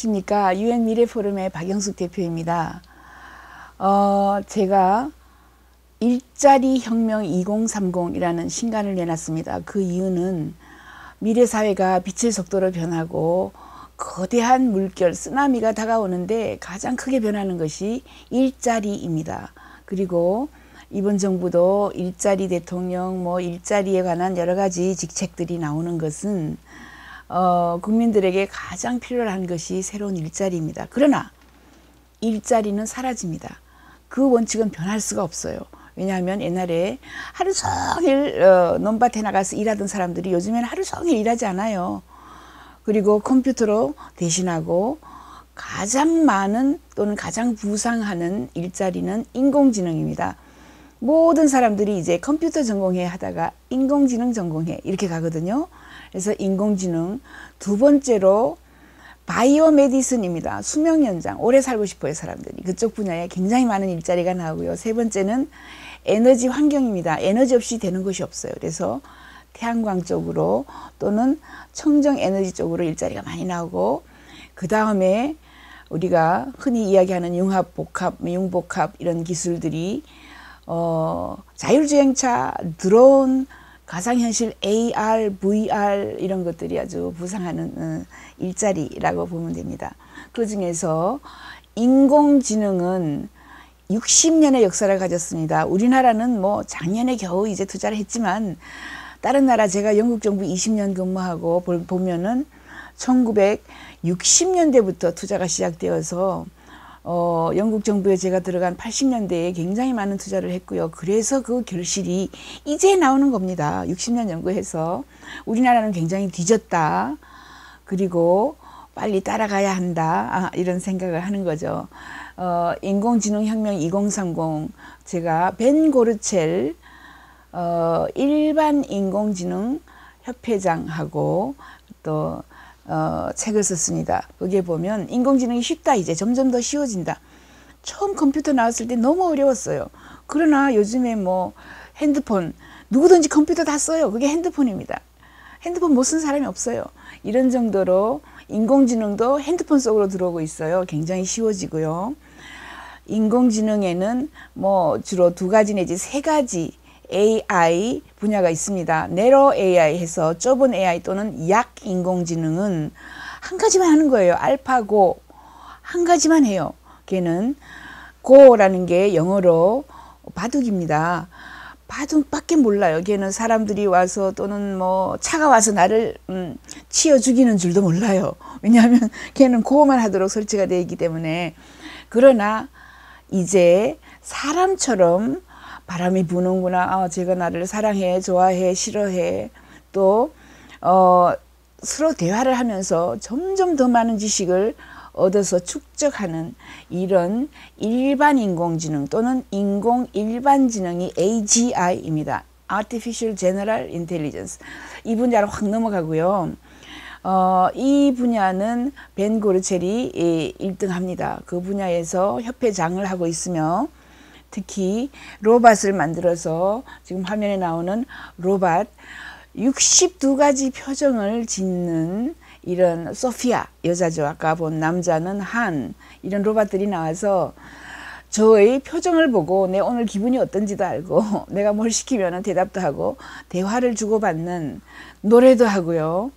안녕하십니까. UN 미래포럼의 박영숙 대표입니다. 제가 일자리 혁명 2030이라는 신간을 내놨습니다. 그 이유는 미래사회가 빛의 속도로 변하고 거대한 물결, 쓰나미가 다가오는데 가장 크게 변하는 것이 일자리입니다. 그리고 이번 정부도 일자리 대통령, 일자리에 관한 여러 가지 직책들이 나오는 것은 국민들에게 가장 필요한 것이 새로운 일자리입니다. 그러나 일자리는 사라집니다. 그 원칙은 변할 수가 없어요. 왜냐하면 옛날에 하루 종일 논밭에 나가서 일하던 사람들이 요즘에는 하루 종일 일하지 않아요. 그리고 컴퓨터로 대신하고 가장 많은 또는 가장 부상하는 일자리는 인공지능입니다. 모든 사람들이 이제 컴퓨터 전공해 하다가 인공지능 전공해 이렇게 가거든요. 그래서 인공지능, 두 번째로 바이오 메디슨입니다. 수명 연장, 오래 살고 싶어요 사람들이. 그쪽 분야에 굉장히 많은 일자리가 나오고요. 세 번째는 에너지 환경입니다. 에너지 없이 되는 것이 없어요. 그래서 태양광 쪽으로 또는 청정 에너지 쪽으로 일자리가 많이 나오고, 그 다음에 우리가 흔히 이야기하는 융합, 복합, 융복합 이런 기술들이 자율주행차, 드론, 가상현실, AR, VR 이런 것들이 아주 부상하는 일자리라고 보면 됩니다. 그 중에서 인공지능은 60년의 역사를 가졌습니다. 우리나라는 작년에 겨우 이제 투자를 했지만 다른 나라, 제가 영국 정부 20년 근무하고 보면은 1960년대부터 투자가 시작되어서 영국 정부에 제가 들어간 80년대에 굉장히 많은 투자를 했고요. 그래서 그 결실이 이제 나오는 겁니다. 60년 연구해서 우리나라는 굉장히 뒤졌다. 그리고 빨리 따라가야 한다. 이런 생각을 하는 거죠. 인공지능 혁명 2030, 제가 벤 고르첼 일반 인공지능 협회장하고 또 책을 썼습니다. 거기에 보면 인공지능이 쉽다, 이제 점점 더 쉬워진다. 처음 컴퓨터 나왔을 때 너무 어려웠어요. 그러나 요즘에 핸드폰, 누구든지 컴퓨터 다 써요. 그게 핸드폰입니다. 핸드폰 못 쓴 사람이 없어요. 이런 정도로 인공지능도 핸드폰 속으로 들어오고 있어요. 굉장히 쉬워지고요. 인공지능에는 주로 두 가지 내지 세 가지 AI 분야가 있습니다. 네로 AI 해서 좁은 AI 또는 약 인공지능은 한 가지만 하는 거예요. 알파고 한 가지만 해요. 걔는 고라는 게 영어로 바둑입니다. 바둑밖에 몰라요. 걔는 사람들이 와서 또는 차가 와서 나를 치어 죽이는 줄도 몰라요. 왜냐하면 걔는 고만 하도록 설치가 되어 있기 때문에. 그러나 이제 사람처럼 바람이 부는구나, 쟤가 나를 사랑해, 좋아해, 싫어해, 또 서로 대화를 하면서 점점 더 많은 지식을 얻어서 축적하는 이런 일반 인공지능 또는 인공 일반지능이 AGI입니다. Artificial General Intelligence. 이 분야로 확 넘어가고요. 이 분야는 벤 고르첼이 1등합니다. 그 분야에서 협회장을 하고 있으며, 특히 로봇을 만들어서 지금 화면에 나오는 로봇 62가지 표정을 짓는 이런 소피아, 여자죠. 아까 본 남자는 한, 이런 로봇들이 나와서 저의 표정을 보고 내 오늘 기분이 어떤지도 알고 내가 뭘 시키면 대답도 하고 대화를 주고받는, 노래도 하고요.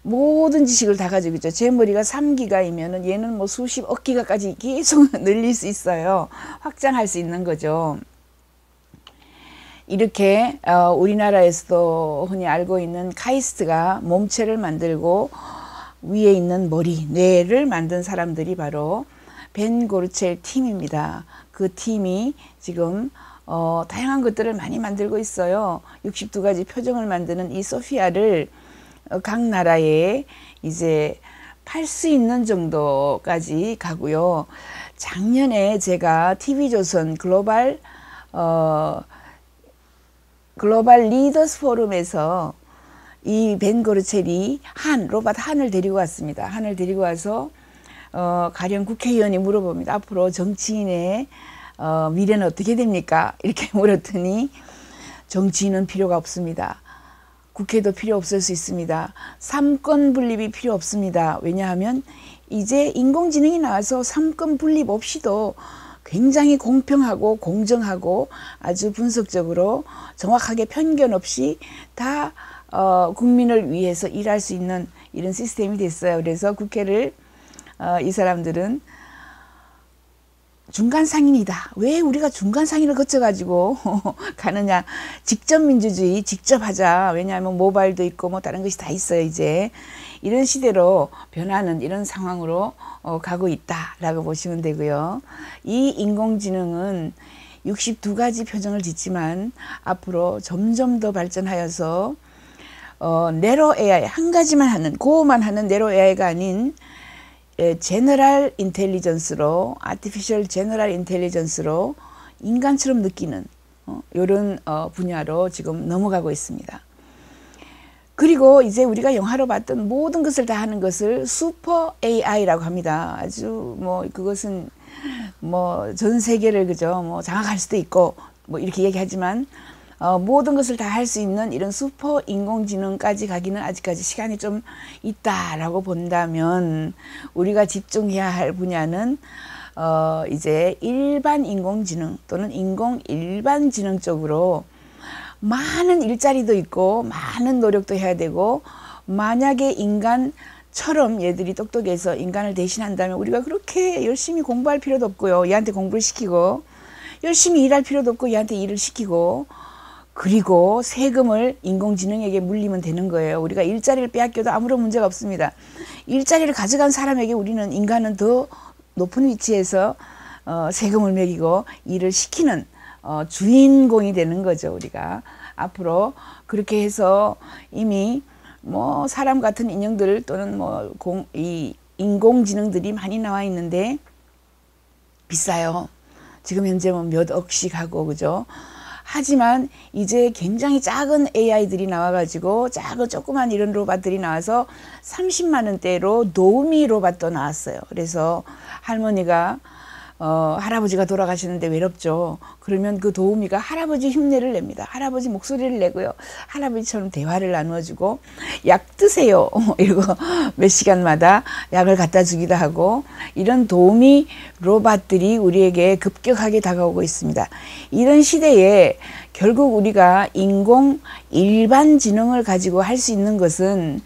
모든 지식을 다 가지고 있죠. 제 머리가 3기가이면은 얘는 수십억 기가까지 계속 늘릴 수 있어요. 확장할 수 있는 거죠. 이렇게 우리나라에서도 흔히 알고 있는 카이스트가 몸체를 만들고 위에 있는 머리, 뇌를 만든 사람들이 바로 벤 고르첼 팀입니다. 그 팀이 지금 다양한 것들을 많이 만들고 있어요. 62가지 표정을 만드는 이 소피아를 각 나라에 이제 팔 수 있는 정도까지 가고요. 작년에 제가 TV조선 글로벌 리더스 포럼에서 이 벤 고르첼이 로봇 한을 데리고 왔습니다. 한을 데리고 와서 가령 국회의원이 물어봅니다. 앞으로 정치인의 미래는 어떻게 됩니까? 이렇게 물었더니 정치인은 필요가 없습니다. 국회도 필요 없을 수 있습니다. 삼권 분립이 필요 없습니다. 왜냐하면 이제 인공지능이 나와서 삼권 분립 없이도 굉장히 공평하고 공정하고 아주 분석적으로 정확하게 편견 없이 다 국민을 위해서 일할 수 있는 이런 시스템이 됐어요. 그래서 국회를 이 사람들은 중간 상인이다. 왜 우리가 중간 상인을 거쳐가지고 가느냐. 직접 민주주의 직접 하자. 왜냐하면 모바일도 있고 뭐 다른 것이 다 있어요. 이제 이런 시대로 변하는 이런 상황으로 가고 있다라고 보시면 되고요. 이 인공지능은 62가지 표정을 짓지만 앞으로 점점 더 발전하여서 내로 AI 한 가지만 하는 고만 하는 내로 AI가 아닌 제너럴 인텔리전스로 아티피셜 제너럴 인텔리전스로 인간처럼 느끼는 이런 분야로 지금 넘어가고 있습니다. 그리고 이제 우리가 영화로 봤던 모든 것을 다 하는 것을 슈퍼 AI라고 합니다. 아주 뭐 그것은 뭐 전 세계를 그죠 뭐 장악할 수도 있고 뭐 이렇게 얘기하지만 모든 것을 다 할 수 있는 이런 슈퍼 인공지능까지 가기는 아직까지 시간이 좀 있다라고 본다면 우리가 집중해야 할 분야는 이제 일반 인공지능 또는 인공 일반지능 쪽으로 많은 일자리도 있고 많은 노력도 해야 되고 만약에 인간처럼 얘들이 똑똑해서 인간을 대신한다면 우리가 그렇게 열심히 공부할 필요도 없고요. 얘한테 공부를 시키고 열심히 일할 필요도 없고 얘한테 일을 시키고 그리고 세금을 인공지능에게 물리면 되는 거예요. 우리가 일자리를 빼앗겨도 아무런 문제가 없습니다. 일자리를 가져간 사람에게 우리는 인간은 더 높은 위치에서 세금을 매기고 일을 시키는 주인공이 되는 거죠. 우리가 앞으로 그렇게 해서 이미 뭐 사람 같은 인형들 또는 뭐 이 인공지능들이 많이 나와 있는데 비싸요. 지금 현재 뭐 몇 억씩 하고 그죠. 하지만 이제 굉장히 작은 AI들이 나와가지고 작은 조그만 이런 로봇들이 나와서 30만 원대로 도우미 로봇도 나왔어요. 그래서 할머니가 할아버지가 돌아가시는데 외롭죠. 그러면 그 도우미가 할아버지 흉내를 냅니다. 할아버지 목소리를 내고요. 할아버지처럼 대화를 나누어주고 약 드세요. 이러고 몇 시간마다 약을 갖다 주기도 하고 이런 도우미 로봇들이 우리에게 급격하게 다가오고 있습니다. 이런 시대에 결국 우리가 인공 일반지능을 가지고 할 수 있는 것은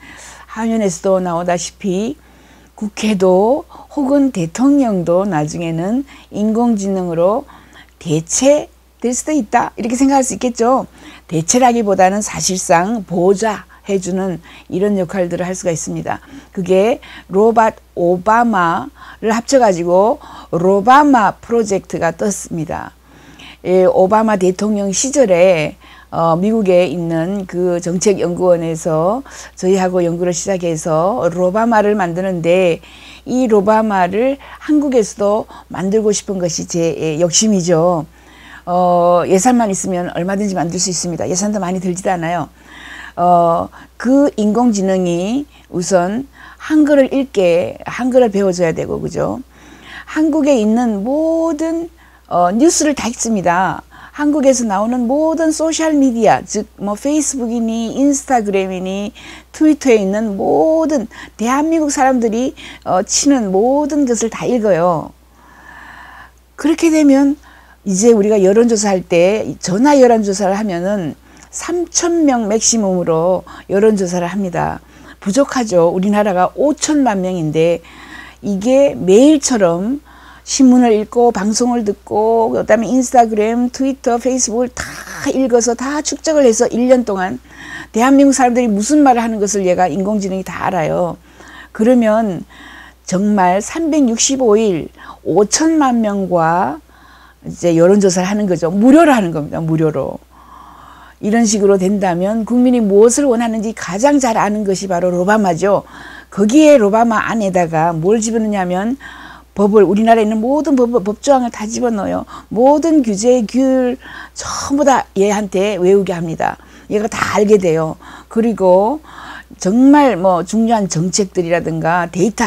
화면에서도 나오다시피 국회도 혹은 대통령도 나중에는 인공지능으로 대체될 수도 있다 이렇게 생각할 수 있겠죠. 대체라기보다는 사실상 보좌해주는 이런 역할들을 할 수가 있습니다. 그게 로봇 오바마를 합쳐가지고 로바마 프로젝트가 떴습니다. 오바마 대통령 시절에 미국에 있는 그 정책연구원에서 저희하고 연구를 시작해서 로바마를 만드는데 이 로바마를 한국에서도 만들고 싶은 것이 제 욕심이죠. 예산만 있으면 얼마든지 만들 수 있습니다. 예산도 많이 들지도 않아요. 그 인공지능이 우선 한글을 읽게 한글을 배워줘야 되고 그죠. 한국에 있는 모든 뉴스를 다 읽습니다. 한국에서 나오는 모든 소셜미디어, 즉 뭐 페이스북이니 인스타그램이니 트위터에 있는 모든 대한민국 사람들이 치는 모든 것을 다 읽어요. 그렇게 되면 이제 우리가 여론조사할 때 전화 여론조사를 하면은 3,000명 맥시멈으로 여론조사를 합니다. 부족하죠. 우리나라가 5천만 명인데 이게 매일처럼 신문을 읽고 방송을 듣고 그다음에 인스타그램, 트위터, 페이스북을 다 읽어서 다 축적을 해서 1년 동안 대한민국 사람들이 무슨 말을 하는 것을 얘가 인공지능이 다 알아요. 그러면 정말 365일 5천만 명과 이제 여론조사를 하는 거죠. 무료로 하는 겁니다. 무료로. 이런 식으로 된다면 국민이 무엇을 원하는지 가장 잘 아는 것이 바로 로바마죠. 거기에 로바마 안에다가 뭘 집어넣냐면 법을 우리나라에 있는 모든 법조항을 다 집어넣어요. 모든 규제, 규율 전부 다 얘한테 외우게 합니다. 얘가 다 알게 돼요. 그리고 정말 뭐 중요한 정책들이라든가 데이터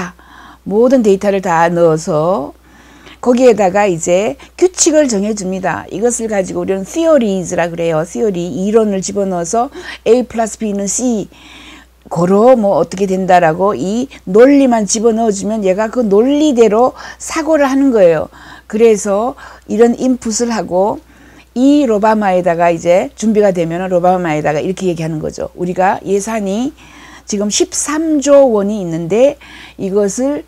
모든 데이터를 다 넣어서 거기에다가 이제 규칙을 정해줍니다. 이것을 가지고 우리는 theories라 그래요. theory, 이론을 집어넣어서 A 플러스 B는 C 고로 뭐 어떻게 된다라고 이 논리만 집어넣어주면 얘가 그 논리대로 사고를 하는 거예요. 그래서 이런 인풋을 하고 이 로바마에다가 이제 준비가 되면 로바마에다가 이렇게 얘기하는 거죠. 우리가 예산이 지금 13조 원이 있는데 이것을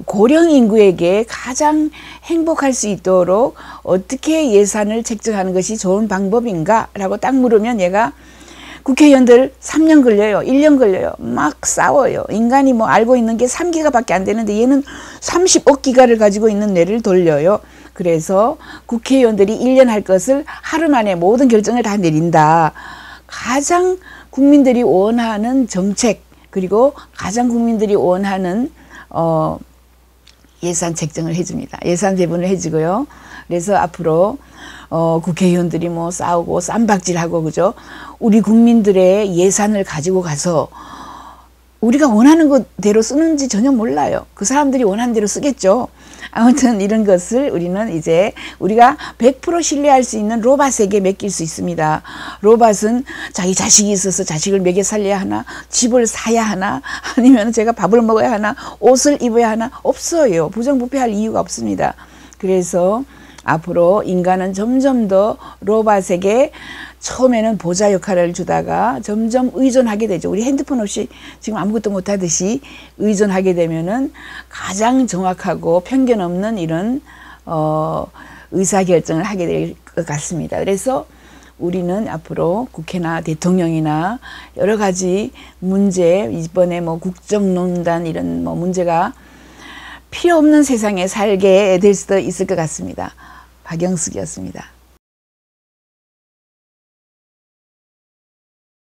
고령 인구에게 가장 행복할 수 있도록 어떻게 예산을 책정하는 것이 좋은 방법인가 라고 딱 물으면 얘가 국회의원들 3년 걸려요. 1년 걸려요. 막 싸워요. 인간이 뭐 알고 있는 게 3기가밖에 안 되는데 얘는 30억 기가를 가지고 있는 뇌를 돌려요. 그래서 국회의원들이 1년 할 것을 하루 만에 모든 결정을 다 내린다. 가장 국민들이 원하는 정책 그리고 가장 국민들이 원하는 예산 책정을 해줍니다. 예산 배분을 해주고요. 그래서 앞으로 국회의원들이 뭐 싸우고 쌈박질하고 그죠? 우리 국민들의 예산을 가지고 가서 우리가 원하는 것대로 쓰는지 전혀 몰라요. 그 사람들이 원하는 대로 쓰겠죠. 아무튼 이런 것을 우리는 이제 우리가 100% 신뢰할 수 있는 로봇에게 맡길 수 있습니다. 로봇은 자기 자식이 있어서 자식을 먹여 살려야 하나, 집을 사야 하나, 아니면 제가 밥을 먹어야 하나, 옷을 입어야 하나, 없어요. 부정부패할 이유가 없습니다. 그래서 앞으로 인간은 점점 더 로봇에게 처음에는 보좌 역할을 주다가 점점 의존하게 되죠. 우리 핸드폰 없이 지금 아무것도 못하듯이 의존하게 되면은 가장 정확하고 편견 없는 이런 의사결정을 하게 될 것 같습니다. 그래서 우리는 앞으로 국회나 대통령이나 여러 가지 문제, 이번에 뭐 국정농단 이런 뭐 문제가 필요 없는 세상에 살게 될 수도 있을 것 같습니다. 박영숙이었습니다.